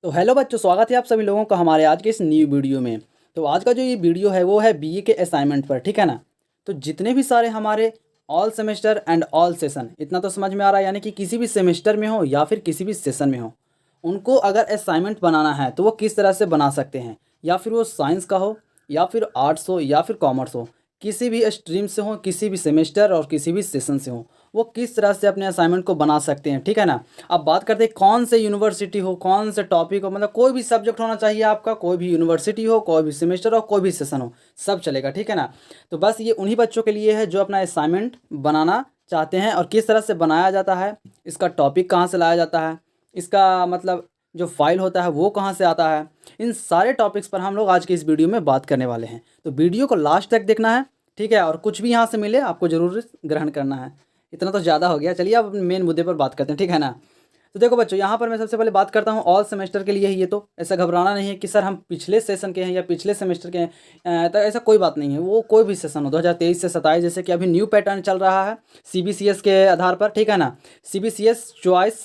तो हेलो बच्चों, स्वागत है आप सभी लोगों का हमारे आज के इस न्यू वीडियो में। तो आज का जो ये वीडियो है वो है बीए के असाइनमेंट पर, ठीक है ना। तो जितने भी सारे हमारे all semester and all session, इतना तो समझ में आ रहा है, यानी कि किसी भी सेमेस्टर में हो या फिर किसी भी सेशन में हो, उनको अगर असाइनमेंट बनाना है तो वो किस तरह से बना सकते हैं। या फिर वो साइंस का हो या फिर आर्ट्स हो या फिर कॉमर्स हो, किसी भी स्ट्रीम से हो, किसी भी सेमेस्टर और किसी भी सेशन से हो, वो किस तरह से अपने असाइनमेंट को बना सकते हैं, ठीक है ना। अब बात करते हैं कौन से यूनिवर्सिटी हो, कौन से टॉपिक हो, मतलब कोई भी सब्जेक्ट होना चाहिए आपका, कोई भी यूनिवर्सिटी हो, कोई भी सेमेस्टर हो, कोई भी सेशन हो, सब चलेगा, ठीक है ना। तो बस ये उन्हीं बच्चों के लिए है जो अपना असाइनमेंट बनाना चाहते हैं और किस तरह से बनाया जाता है, इसका टॉपिक कहाँ से लाया जाता है, इसका मतलब जो फाइल होता है वो कहाँ से आता है। इन सारे टॉपिक्स पर हम लोग आज की इस वीडियो में बात करने वाले हैं। तो वीडियो को लास्ट तक देखना है, ठीक है। और कुछ भी यहाँ से मिले आपको ज़रूर ग्रहण करना है। इतना तो ज़्यादा हो गया, चलिए अब मेन मुद्दे पर बात करते हैं, ठीक है ना। तो देखो बच्चों, यहाँ पर मैं सबसे पहले बात करता हूँ ऑल सेमेस्टर के लिए ही। ये तो ऐसा घबराना नहीं है कि सर हम पिछले सेशन के हैं या पिछले सेमेस्टर के हैं, तो ऐसा कोई बात नहीं है। वो कोई भी सेशन हो 2023 से 27, जैसे कि अभी न्यू पैटर्न चल रहा है सीबीसीएस के आधार पर, ठीक है ना। CBCS choice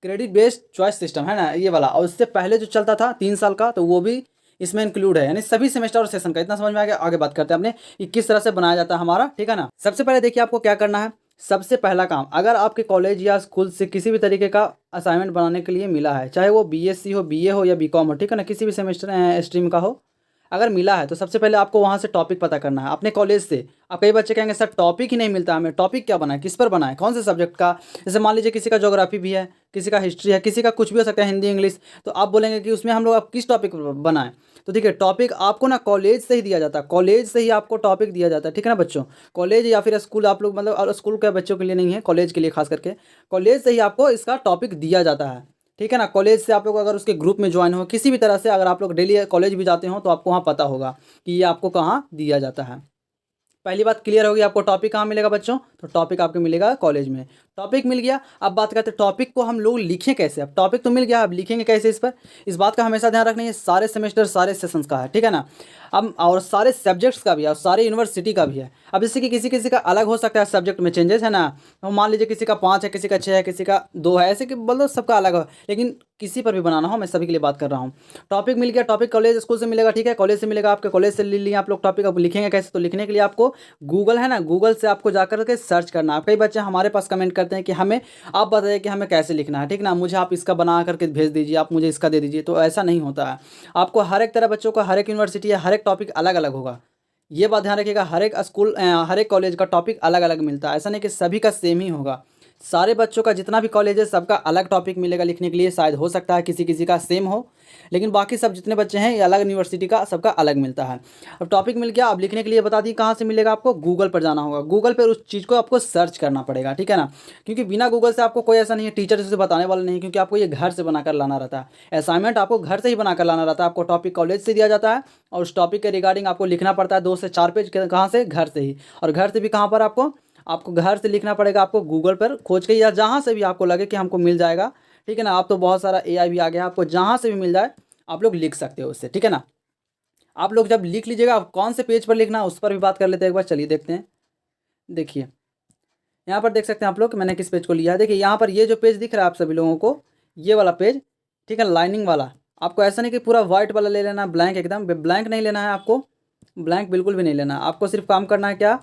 credit based choice system है ना, ये वाला। और उससे पहले जो चलता था 3 साल का, तो वो भी इसमें इंक्लूड है, यानी सभी सेमेस्टर और सेशन का। इतना समझ में आ गया। आगे बात करते हैं अपने कि किस तरह से बनाया जाता है हमारा, ठीक है ना। सबसे पहले देखिए आपको क्या करना है। सबसे पहला काम, अगर आपके कॉलेज या स्कूल से किसी भी तरीके का असाइनमेंट बनाने के लिए मिला है, चाहे वो बीएससी हो, बीए हो या बीकॉम हो, ठीक है ना, किसी भी सेमेस्टर स्ट्रीम का हो, अगर मिला है तो सबसे पहले आपको वहाँ से टॉपिक पता करना है अपने कॉलेज से। अब कई बच्चे कहेंगे सर टॉपिक ही नहीं मिलता हमें, टॉपिक क्या बनाए, किस पर बनाए, कौन से सब्जेक्ट का। जैसे मान लीजिए किसी का ज्योग्राफी भी है, किसी का हिस्ट्री है, किसी का कुछ भी हो सकता है, हिंदी इंग्लिश। तो आप बोलेंगे कि उसमें हम लोग अब किस टॉपिक पर बनाएं। तो देखिए, टॉपिक आपको ना कॉलेज से ही दिया जाता है, कॉलेज से ही आपको टॉपिक दिया जाता है, ठीक है ना बच्चों। कॉलेज या फिर स्कूल, आप लोग मतलब, और स्कूल के बच्चों के लिए नहीं है, कॉलेज के लिए खास करके, कॉलेज से ही आपको इसका टॉपिक दिया जाता है, ठीक है ना। कॉलेज से आप लोग अगर उसके ग्रुप में ज्वाइन हो, किसी भी तरह से अगर आप लोग डेली कॉलेज भी जाते हो, तो आपको वहाँ पता होगा कि ये आपको कहाँ दिया जाता है। पहली बात क्लियर होगी। आपको टॉपिक कहाँ मिलेगा बच्चों, तो टॉपिक आपको मिलेगा कॉलेज में। टॉपिक मिल गया, अब बात करते हैं टॉपिक को हम लोग लिखें कैसे। अब टॉपिक तो मिल गया, अब लिखेंगे कैसे इस पर। इस बात का हमेशा ध्यान रखना है, सारे सेमेस्टर सारे सेशंस का है, ठीक है ना। अब और सारे सब्जेक्ट्स का भी है और सारे यूनिवर्सिटी का भी है। अब जैसे कि किसी किसी का अलग हो सकता है, सब्जेक्ट में चेंजेस है ना। तो मान लीजिए किसी का 5 है, किसी का 6 है, किसी का 2 है, ऐसे कि मतलब सबका अलग हो, लेकिन किसी पर भी बनाना हो, मैं सभी के लिए बात कर रहा हूँ। टॉपिक मिल गया, टॉपिक कॉलेज स्कूल से मिलेगा, ठीक है, कॉलेज से मिलेगा, आपके कॉलेज से ले लिए आप लोग टॉपिक। अब लिखेंगे कैसे, तो लिखने के लिए आपको गूगल है ना, गूगल से आपको जाकर के सर्च करना है। कई बच्चे हमारे पास कमेंट करते हैं कि हमें आप बताइए कि हमें कैसे लिखना है, ठीक ना, मुझे आप इसका बना करके भेज दीजिए, आप मुझे इसका दे दीजिए। तो ऐसा नहीं होता है। आपको हर एक तरह बच्चों का, हर एक यूनिवर्सिटी या हर एक टॉपिक अलग अलग होगा। ये बात ध्यान रखिएगा, हर एक स्कूल हर एक कॉलेज का टॉपिक अलग अलग मिलता है। ऐसा नहीं कि सभी का सेम ही होगा। सारे बच्चों का जितना भी कॉलेज है, सबका अलग टॉपिक मिलेगा लिखने के लिए। शायद हो सकता है किसी किसी का सेम हो, लेकिन बाकी सब जितने बच्चे हैं, ये अलग यूनिवर्सिटी का सबका अलग मिलता है। अब टॉपिक मिल गया, अब लिखने के लिए बता दी कहाँ से मिलेगा। आपको गूगल पर जाना होगा, गूगल पर उस चीज़ को आपको सर्च करना पड़ेगा, ठीक है ना। क्योंकि बिना गूगल से आपको कोई ऐसा नहीं है, टीचर से बताने वाला नहीं, क्योंकि आपको ये घर से बनाकर लाना रहता है। असाइनमेंट आपको घर से ही बनाकर लाना रहता है। आपको टॉपिक कॉलेज से दिया जाता है और उस टॉपिक के रिगार्डिंग आपको लिखना पड़ता है 2 से 4 पेज। कहाँ से, घर से ही। और घर से भी कहाँ पर, आपको आपको घर से लिखना पड़ेगा। आपको गूगल पर खोज के या जहाँ से भी आपको लगे कि हमको मिल जाएगा, ठीक है ना। आप तो बहुत सारा एआई भी आ गया, आपको जहाँ से भी मिल जाए आप लोग लिख सकते हो उससे, ठीक है ना। आप लोग जब लिख लीजिएगा, आप कौन से पेज पर लिखना है उस पर भी बात कर लेते हैं एक बार। चलिए देखते हैं। देखिए यहाँ पर देख सकते हैं आप लोग कि मैंने किस पेज को लिया है। देखिए यहाँ पर ये जो पेज दिख रहा है आप सभी लोगों को, ये वाला पेज, ठीक है, लाइनिंग वाला। आपको ऐसा नहीं कि पूरा वाइट वाला ले लेना, ब्लैंक, एकदम ब्लैंक नहीं लेना है आपको। ब्लैंक बिल्कुल भी नहीं लेना है आपको। सिर्फ काम करना है क्या,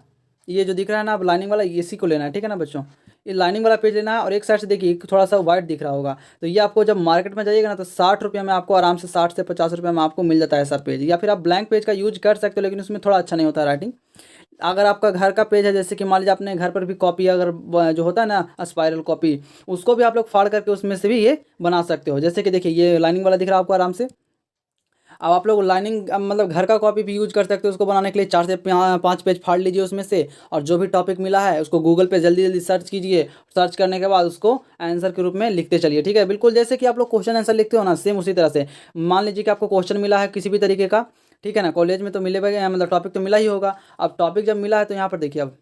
ये जो दिख रहा है ना, अब लाइनिंग वाला, इसी को लेना है, ठीक है ना बच्चों। ये लाइनिंग वाला पेज लेना है। और एक साइड से देखिए थोड़ा सा वाइट दिख रहा होगा, तो ये आपको जब मार्केट में जाइएगा ना, तो 60 रुपये में आपको आराम से, 60 से 50 रुपये में आपको मिल जाता है सर पेज। या फिर आप ब्लैंक पेज का यूज कर सकते हो, लेकिन उसमें थोड़ा अच्छा नहीं होता राइटिंग। अगर आपका घर का पेज है, जैसे कि मान लीजिए अपने घर पर भी कॉपी, अगर जो होता है ना स्पाइरल कॉपी, उसको भी आप लोग फाड़ करके उसमें से भी ये बना सकते हो। जैसे कि देखिए ये लाइनिंग वाला दिख रहा है आपको आराम से। अब आप लोग लाइनिंग मतलब घर का कॉपी भी यूज कर सकते हो उसको बनाने के लिए। 4 से 5 पेज फाड़ लीजिए उसमें से, और जो भी टॉपिक मिला है उसको गूगल पे जल्दी जल्दी सर्च कीजिए। सर्च करने के बाद उसको आंसर के रूप में लिखते चलिए, ठीक है। बिल्कुल जैसे कि आप लोग क्वेश्चन आंसर लिखते हो ना, सेम उसी तरह से। मान लीजिए कि आपको क्वेश्चन मिला है किसी भी तरीके का, ठीक है ना, कॉलेज में तो मिलेगा, मतलब टॉपिक तो मिला ही होगा। अब टॉपिक जब मिला है तो यहाँ पर देखिए, अब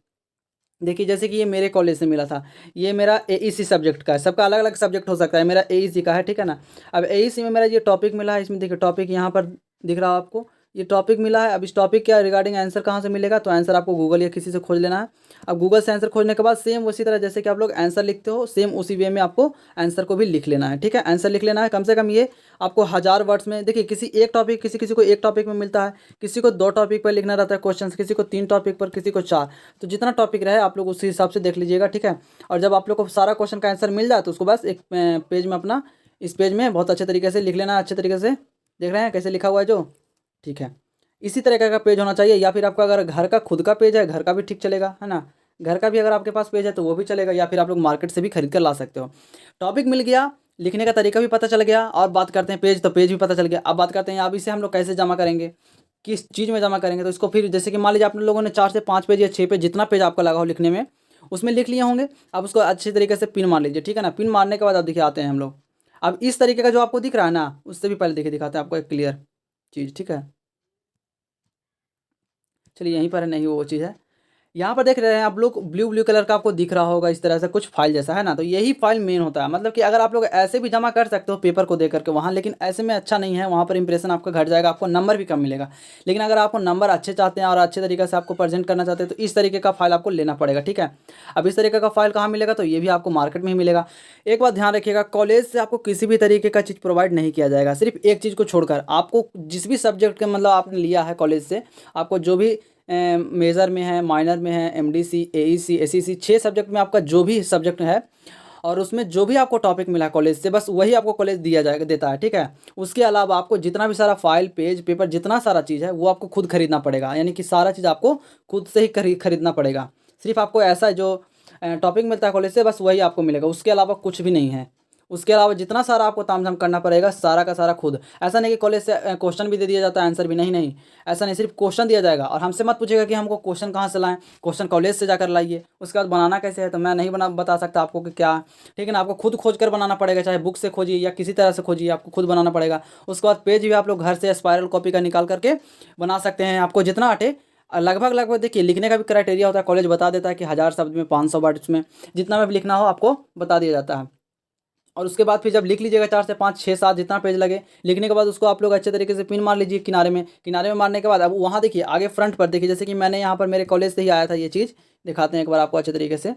देखिए जैसे कि ये मेरे कॉलेज से मिला था, ये मेरा एईसी सब्जेक्ट का है। सबका अलग अलग सब्जेक्ट हो सकता है, मेरा एईसी का है, ठीक है ना। अब एईसी में मेरा ये टॉपिक मिला है, इसमें देखिए टॉपिक यहाँ पर दिख रहा है आपको, ये टॉपिक मिला है। अब इस टॉपिक के रिगार्डिंग आंसर कहाँ से मिलेगा, तो आंसर आपको गूगल या किसी से खोज लेना है। अब गूगल से आंसर खोजने के बाद सेम उसी तरह जैसे कि आप लोग आंसर लिखते हो, सेम उसी वे में आपको आंसर को भी लिख लेना है, ठीक है। आंसर लिख लेना है कम से कम ये आपको 1000 वर्ड्स में। देखिए किसी एक टॉपिक किसी किसी को एक टॉपिक में मिलता है, किसी को 2 टॉपिक पर लिखना रहता है क्वेश्चन, किसी को 3 टॉपिक पर, किसी को 4। तो जितना टॉपिक रहे आप लोग उसी हिसाब से देख लीजिएगा, ठीक है। और जब आप लोग को सारा क्वेश्चन का आंसर मिल जाए तो उसको बस एक पेज में अपना, इस पेज में बहुत अच्छे तरीके से लिख लेना है। अच्छे तरीके से देख रहे हैं कैसे लिखा हुआ है जो, ठीक है। इसी तरह का पेज होना चाहिए, या फिर आपका अगर घर का खुद का पेज है, घर का भी ठीक चलेगा, है ना। घर का भी अगर आपके पास पेज है तो वो भी चलेगा, या फिर आप लोग मार्केट से भी खरीद कर ला सकते हो। टॉपिक मिल गया, लिखने का तरीका भी पता चल गया, और बात करते हैं पेज, तो पेज भी पता चल गया। अब बात करते हैं अब इसे हम लोग कैसे जमा करेंगे, किस चीज़ में जमा करेंगे। तो इसको फिर जैसे कि मान लीजिए आप लोगों ने 4 से 5 पेज या 6 पेज, जितना पेज आपका लगा हो लिखने में, उसमें लिख लिए होंगे। अब उसको अच्छे तरीके से पिन मार लीजिए, ठीक है ना। पिन मारने के बाद अब देखिए आते हैं हम लोग, अब इस तरीके का जो आपको दिख रहा है ना, उससे भी पहले देखिए दिखाते हैं आपको एक क्लियर चीज़, ठीक है। चलिए यहीं पर है, नहीं वो चीज़ है। यहाँ पर देख रहे हैं आप लोग ब्लू ब्लू कलर का आपको दिख रहा होगा इस तरह से कुछ फाइल जैसा, है ना। तो यही फाइल मेन होता है, मतलब कि अगर आप लोग ऐसे भी जमा कर सकते हो पेपर को दे करके वहाँ, लेकिन ऐसे में अच्छा नहीं है, वहाँ पर इंप्रेशन आपका घट जाएगा, आपको नंबर भी कम मिलेगा। लेकिन अगर आपको नंबर अच्छे चाहते हैं और अच्छे तरीके से आपको प्रेजेंट करना चाहते हैं तो इस तरीके का फाइल आपको लेना पड़ेगा, ठीक है। अब इस तरीके का फाइल कहाँ मिलेगा, तो ये भी आपको मार्केट में ही मिलेगा। एक बात ध्यान रखिएगा, कॉलेज से आपको किसी भी तरीके का चीज़ प्रोवाइड नहीं किया जाएगा, सिर्फ एक चीज़ को छोड़कर। आपको जिस भी सब्जेक्ट का मतलब आपने लिया है कॉलेज से, आपको जो भी मेजर में है, माइनर में है, एमडीसी, एईसी, एसीसी, 6 सब्जेक्ट में आपका जो भी सब्जेक्ट है और उसमें जो भी आपको टॉपिक मिला है कॉलेज से, बस वही आपको कॉलेज दिया जाएगा, देता है, ठीक है। उसके अलावा आपको जितना भी सारा फाइल, पेज, पेपर, जितना सारा चीज़ है वो आपको खुद खरीदना पड़ेगा, यानी कि सारा चीज़ आपको खुद से ही खरीदना पड़ेगा। सिर्फ आपको ऐसा जो टॉपिक मिलता है कॉलेज से बस वही आपको मिलेगा, उसके अलावा कुछ भी नहीं है। उसके अलावा जितना सारा आपको तामझाम करना पड़ेगा सारा का सारा खुद। ऐसा नहीं कि कॉलेज से क्वेश्चन भी दे दिया जाता है, आंसर भी, नहीं नहीं, ऐसा नहीं, सिर्फ क्वेश्चन दिया जाएगा। और हमसे मत पूछेगा कि हमको क्वेश्चन कहाँ से लाएं, क्वेश्चन कॉलेज से जाकर लाइए। उसके बाद बनाना कैसे है तो मैं नहीं बता सकता आपको कि क्या, ठीक है ना। आपको खुद खोज कर बनाना पड़ेगा, चाहे बुक से खोजिए या किसी तरह से खोजिए, आपको खुद बनाना पड़ेगा। उसके बाद पेज भी आप लोग घर से स्पायरल कॉपी का निकाल करके बना सकते हैं, आपको जितना अटे। लगभग देखिए लिखने का भी क्राइटेरिया होता है, कॉलेज बता देता है कि 1000 शब्द में, 500 वर्ड्स में, जितना में भी लिखना हो आपको बता दिया जाता है। और उसके बाद फिर जब लिख लीजिएगा 4 से 5, 6, 7 जितना पेज लगे, लिखने के बाद उसको आप लोग अच्छे तरीके से पिन मार लीजिए किनारे में। किनारे में मारने के बाद अब वहाँ देखिए आगे फ्रंट पर देखिए, जैसे कि मैंने यहाँ पर मेरे कॉलेज से ही आया था ये चीज़, दिखाते हैं एक बार आपको अच्छे तरीके से।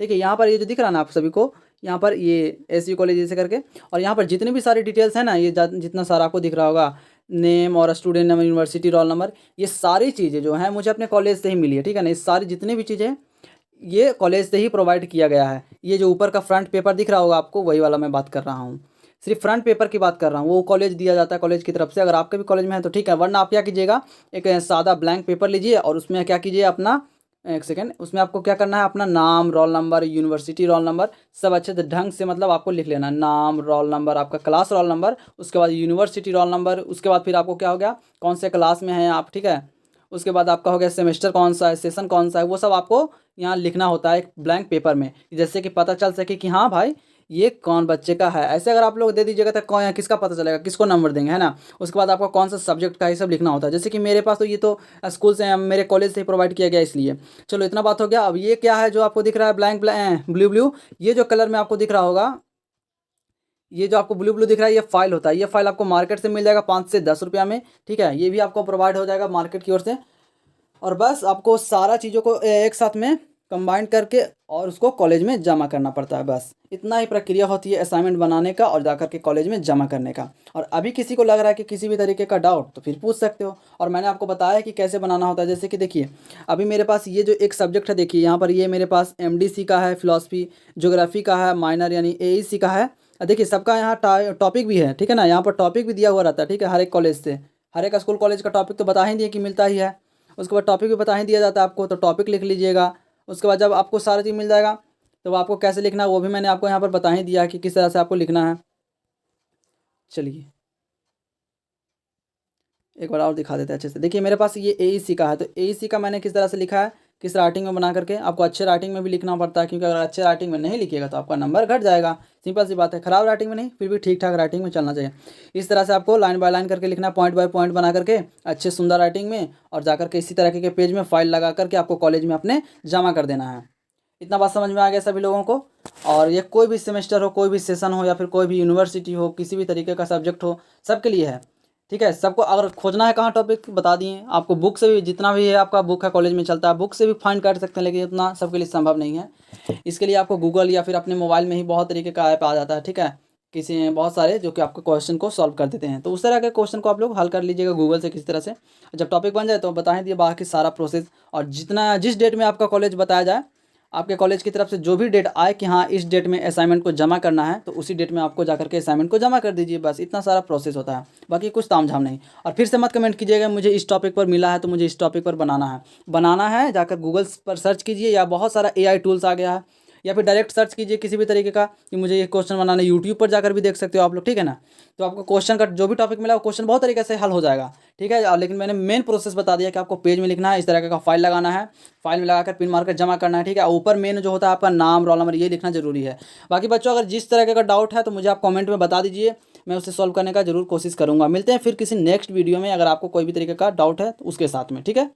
देखिए यहाँ पर ये जो दिख रहा है ना आप सभी को, यहाँ पर ये एसयू कॉलेज जैसे करके, और यहाँ पर जितने भी सारी डिटेल्स हैं ना, ये जितना सारा आपको दिख रहा होगा, नेम और student name, university, roll number, ये सारी चीज़ें जो हैं मुझे अपने कॉलेज से ही मिली है, ठीक है ना। ये सारी जितनी भी चीज़ें ये कॉलेज से ही प्रोवाइड किया गया है। ये जो ऊपर का फ्रंट पेपर दिख रहा होगा आपको, वही वाला मैं बात कर रहा हूँ, सिर्फ फ्रंट पेपर की बात कर रहा हूँ। वो कॉलेज दिया जाता है कॉलेज की तरफ से, अगर आपके भी कॉलेज में है तो ठीक है, वरना आप क्या कीजिएगा, एक सादा ब्लैंक पेपर लीजिए और उसमें क्या कीजिए अपना, एक सेकेंड, उसमें आपको क्या करना है, अपना नाम, roll number, university roll number, सब अच्छे ढंग से मतलब आपको लिख लेना। नाम, रोल नंबर, आपका क्लास रोल नंबर, उसके बाद यूनिवर्सिटी रोल नंबर, उसके बाद फिर आपको क्या हो गया, कौन से क्लास में हैं आप, ठीक है। उसके बाद आपका हो गया सेमेस्टर कौन सा है, सेशन कौन सा है, वो सब आपको यहाँ लिखना होता है एक ब्लैंक पेपर में, जैसे कि पता चल सके कि हाँ भाई ये कौन बच्चे का है। ऐसे अगर आप लोग दे दीजिएगा तो कौन, किसका पता चलेगा, किसको नंबर देंगे, है ना। उसके बाद आपको कौन सा सब्जेक्ट का ये सब लिखना होता है। जैसे कि मेरे पास तो ये तो स्कूल से, मेरे कॉलेज से प्रोवाइड किया गया, इसलिए चलो इतना बात हो गया। अब ये क्या है जो आपको दिख रहा है ब्लैंक ब्लू ब्लू, ये जो कलर में आपको दिख रहा होगा, ये जो आपको ब्लू ब्लू दिख रहा है ये फाइल होता है। ये फाइल आपको मार्केट से मिल जाएगा 5 से 10 रुपया में, ठीक है। ये भी आपको प्रोवाइड हो जाएगा मार्केट की ओर से। और बस आपको सारा चीज़ों को एक साथ में कंबाइन करके और उसको कॉलेज में जमा करना पड़ता है, बस इतना ही प्रक्रिया होती है असाइनमेंट बनाने का और जाकर के कॉलेज में जमा करने का। और अभी किसी को लग रहा है कि किसी भी तरीके का डाउट तो फिर पूछ सकते हो, और मैंने आपको बताया कि कैसे बनाना होता है। जैसे कि देखिए अभी मेरे पास ये जो एक सब्जेक्ट है, देखिए यहाँ पर ये मेरे पास एमडीसी का है, फिलॉसफी, ज्योग्राफी का है, माइनर यानी एईसी का है। देखिए सबका यहाँ टॉपिक भी है, ठीक है ना। यहाँ पर टॉपिक भी दिया हुआ रहता है, ठीक है। हर एक कॉलेज से, हर एक स्कूल कॉलेज का टॉपिक तो बता ही दिए कि मिलता ही है। उसके बाद टॉपिक भी बता ही दिया जाता है आपको, तो टॉपिक लिख लीजिएगा। उसके बाद जब आपको सारा चीज़ मिल जाएगा तो आपको कैसे लिखना है वो भी मैंने आपको यहाँ पर बता ही दिया कि किस तरह से आपको लिखना है। चलिए एक बार और दिखा देते हैं अच्छे से। देखिए मेरे पास ये एईसी का है, तो एईसी का मैंने किस तरह से लिखा है, किस राइटिंग में बना करके। आपको अच्छे राइटिंग में भी लिखना पड़ता है, क्योंकि अगर अच्छे राइटिंग में नहीं लिखिएगा तो आपका नंबर घट जाएगा, सिंपल सी बात है। खराब राइटिंग में नहीं, फिर भी ठीक ठाक राइटिंग में चलना चाहिए। इस तरह से आपको लाइन बाय लाइन करके लिखना, पॉइंट बाय पॉइंट बना करके अच्छे सुंदर राइटिंग में, और जाकर के इसी तरह के पेज में फाइल लगा करके आपको कॉलेज में अपने जमा कर देना है। इतना बात समझ में आ गया सभी लोगों को। और ये कोई भी सेमेस्टर हो, कोई भी सेशन हो, या फिर कोई भी यूनिवर्सिटी हो, किसी भी तरीके का सब्जेक्ट हो, सबके लिए है। ठीक है। सबको अगर खोजना है कहाँ टॉपिक बता दिए, आपको बुक से भी जितना भी है आपका बुक है कॉलेज में चलता है, बुक से भी फाइंड कर सकते हैं, लेकिन उतना सबके लिए संभव नहीं है। इसके लिए आपको गूगल या फिर अपने मोबाइल में ही बहुत तरीके का ऐप आ जाता है, ठीक है। किसी बहुत सारे जो कि आपके क्वेश्चन को सॉल्व कर देते हैं, तो उस तरह के क्वेश्चन को आप लोग हल कर लीजिएगा गूगल से किसी तरह से। जब टॉपिक बन जाए तो बता दिए बाकी सारा प्रोसेस, और जिस डेट में आपका कॉलेज बताया जाए, आपके कॉलेज की तरफ से जो भी डेट आए कि हाँ इस डेट में असाइनमेंट को जमा करना है, तो उसी डेट में आपको जाकर के असाइनमेंट को जमा कर दीजिए, बस इतना सारा प्रोसेस होता है, बाकी कुछ तामझाम नहीं। और फिर से मत कमेंट कीजिएगा मुझे इस टॉपिक पर मिला है तो मुझे इस टॉपिक पर बनाना है जाकर गूगल पर सर्च कीजिए, या बहुत सारा AI टूल्स आ गया है, या फिर डायरेक्ट सर्च कीजिए किसी भी तरीके का कि मुझे ये क्वेश्चन बनाना है, यूट्यूब पर जाकर भी देख सकते हो आप लोग, ठीक है ना। तो आपको क्वेश्चन का जो भी टॉपिक मिला वो क्वेश्चन बहुत तरीके से हल हो जाएगा, ठीक है। लेकिन मैंने मेन प्रोसेस बता दिया कि आपको पेज में लिखना है, इस तरह का फाइल लगाना है, फाइल में लगाकर पिन मारकर जमा करना है, ठीक है। ऊपर मेन जो होता है आपका नाम, रोल नंबर, ये लिखना जरूरी है। बाकी बच्चों अगर जिस तरह का डाउट है तो मुझे आप कमेंट में बता दीजिए, मैं उसे सॉल्व करने का जरूर कोशिश करूँगा। मिलते हैं फिर किसी नेक्स्ट वीडियो में, अगर आपको कोई भी तरीके का डाउट है तो उसके साथ में, ठीक है।